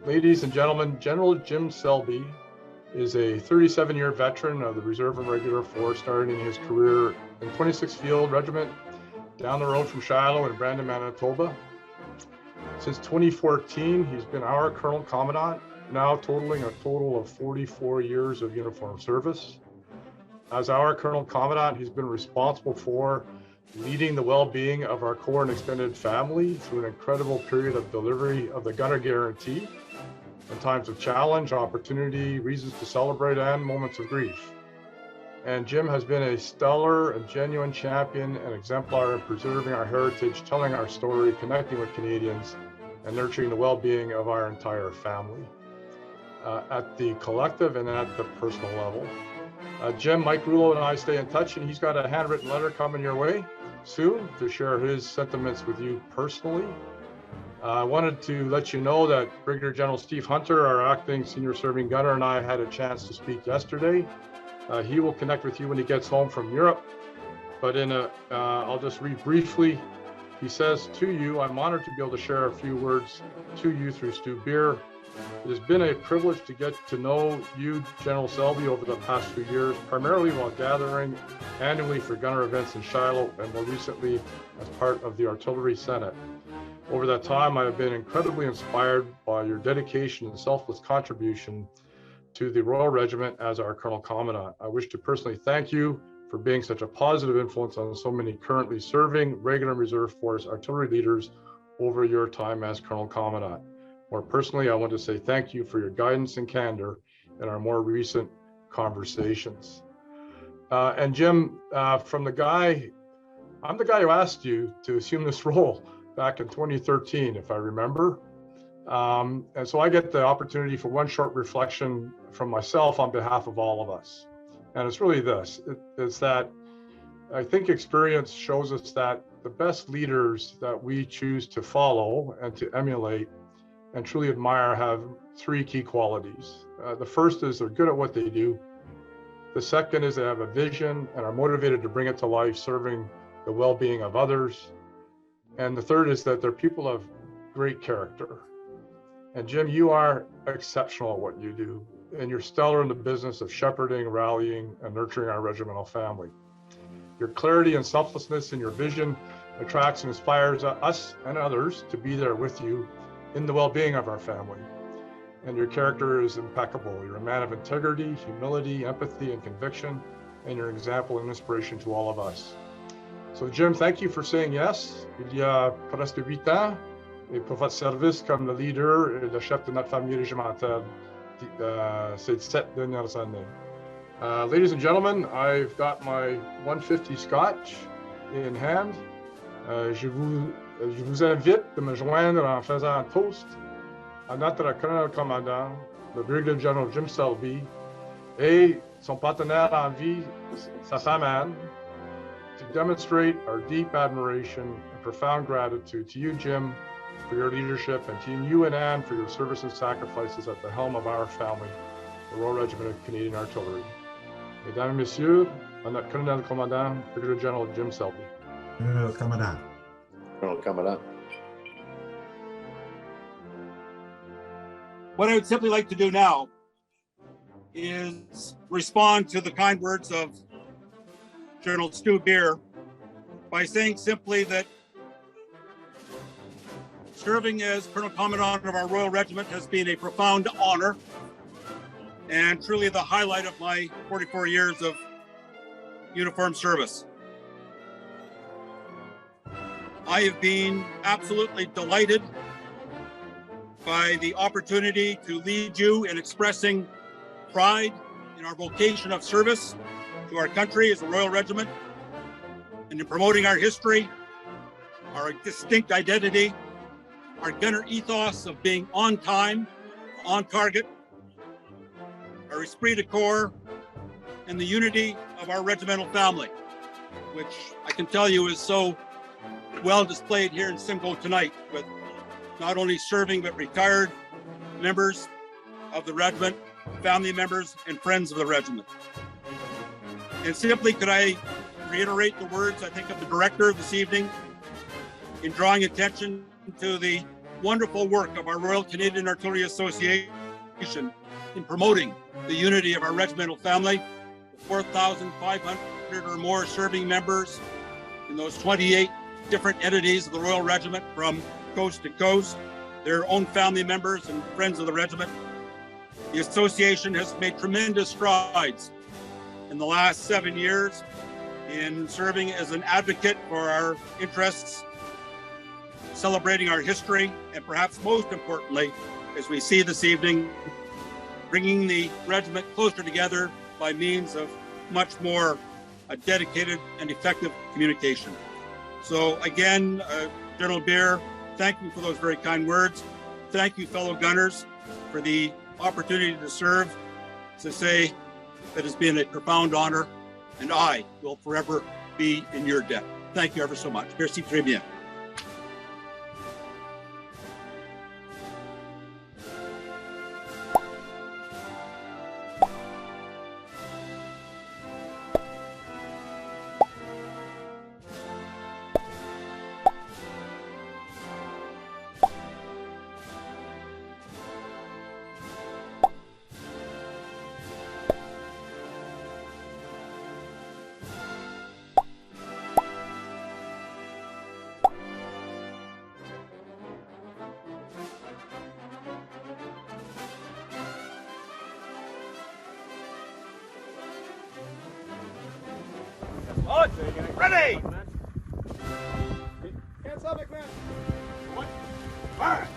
Ladies and gentlemen, General Jim Selbie is a 37-year veteran of the Reserve and Regular Force, starting his career in 26th Field Regiment down the road from Shiloh in Brandon, Manitoba. Since 2014, he's been our Colonel Commandant, now totaling a total of 44 years of uniform service. As our Colonel Commandant, he's been responsible for leading the well-being of our Corps and extended family through an incredible period of delivery of the Gunner Guarantee in times of challenge, opportunity, reasons to celebrate, and moments of grief. And Jim has been a stellar, a genuine champion, and exemplar in preserving our heritage, telling our story, connecting with Canadians, and nurturing the well-being of our entire family at the collective and at the personal level. Jim, Mike Rouleau, and I stay in touch, and he's got a handwritten letter coming your way soon to share his sentiments with you personally. I wanted to let you know that Brigadier General Steve Hunter, our acting senior serving gunner, and I had a chance to speak yesterday. He will connect with you when he gets home from Europe. But I'll just read briefly. He says, "To you, I'm honored to be able to share a few words to you through Stu Beer. It has been a privilege to get to know you, General Selbie, over the past few years, primarily while gathering annually for gunner events in Shiloh and more recently as part of the Artillery Senate. Over that time, I have been incredibly inspired by your dedication and selfless contribution to the Royal Regiment as our Colonel Commandant. I wish to personally thank you for being such a positive influence on so many currently serving regular and reserve force artillery leaders over your time as Colonel Commandant. More personally, I want to say thank you for your guidance and candor in our more recent conversations." And Jim, I'm the guy who asked you to assume this role back in 2013, if I remember. And so I get the opportunity for one short reflection from myself on behalf of all of us. And it's really this, it's that I think experience shows us that the best leaders that we choose to follow and to emulate and truly admire have three key qualities. The first is they're good at what they do. The second is they have a vision and are motivated to bring it to life, serving the well-being of others. And the third is that they're people of great character. And Jim, you are exceptional at what you do, and you're stellar in the business of shepherding, rallying, and nurturing our regimental family. Your clarity and selflessness in your vision attracts and inspires us and others to be there with you in the well-being of our family. And your character is impeccable. You're a man of integrity, humility, empathy, and conviction, and you're an example and inspiration to all of us. So Jim, thank you for saying yes. Il y a presque 8 ans, et pour votre service comme le leader et le chef de notre famille régimentaire ces 7 dernières années. Ladies and gentlemen, I've got my 150 Scotch in hand. Je vous invite de me joindre en faisant un toast à notre Colonel Commandant, le Brigadier General Jim Selbie, et son partenaire en vie, sa femme Anne, to demonstrate our deep admiration and profound gratitude to you, Jim, for your leadership, and to you and Anne for your service and sacrifices at the helm of our family, the Royal Regiment of Canadian Artillery. Mesdames et Messieurs, à notre Colonel Commandant, Brigadier General Jim Selbie. Colonel Commandant. Colonel Commandant. What I would simply like to do now is respond to the kind words of General Stu Beer by saying simply that serving as Colonel Commandant of our Royal Regiment has been a profound honor and truly the highlight of my 44 years of uniform service. I have been absolutely delighted by the opportunity to lead you in expressing pride in our vocation of service to our country as a Royal Regiment, and in promoting our history, our distinct identity, our gunner ethos of being on time, on target, our esprit de corps, and the unity of our regimental family, which I can tell you is so well displayed here in Simcoe tonight, with not only serving but retired members of the regiment, family members, and friends of the regiment. And simply, could I reiterate the words, I think, of the director this evening in drawing attention to the wonderful work of our Royal Canadian Artillery Association in promoting the unity of our regimental family, 4,500 or more serving members in those 28 different entities of the Royal Regiment from coast to coast, their own family members and friends of the regiment. The association has made tremendous strides in the last 7 years in serving as an advocate for our interests, celebrating our history, and perhaps most importantly, as we see this evening, bringing the regiment closer together by means of much more dedicated and effective communication. So again, General Beer, thank you for those very kind words. Thank you, fellow gunners, for the opportunity to serve. As I say, it has been a profound honor, and I will forever be in your debt. Thank you ever so much. Merci très bien. Ready! Hands up, McMahon. Fire!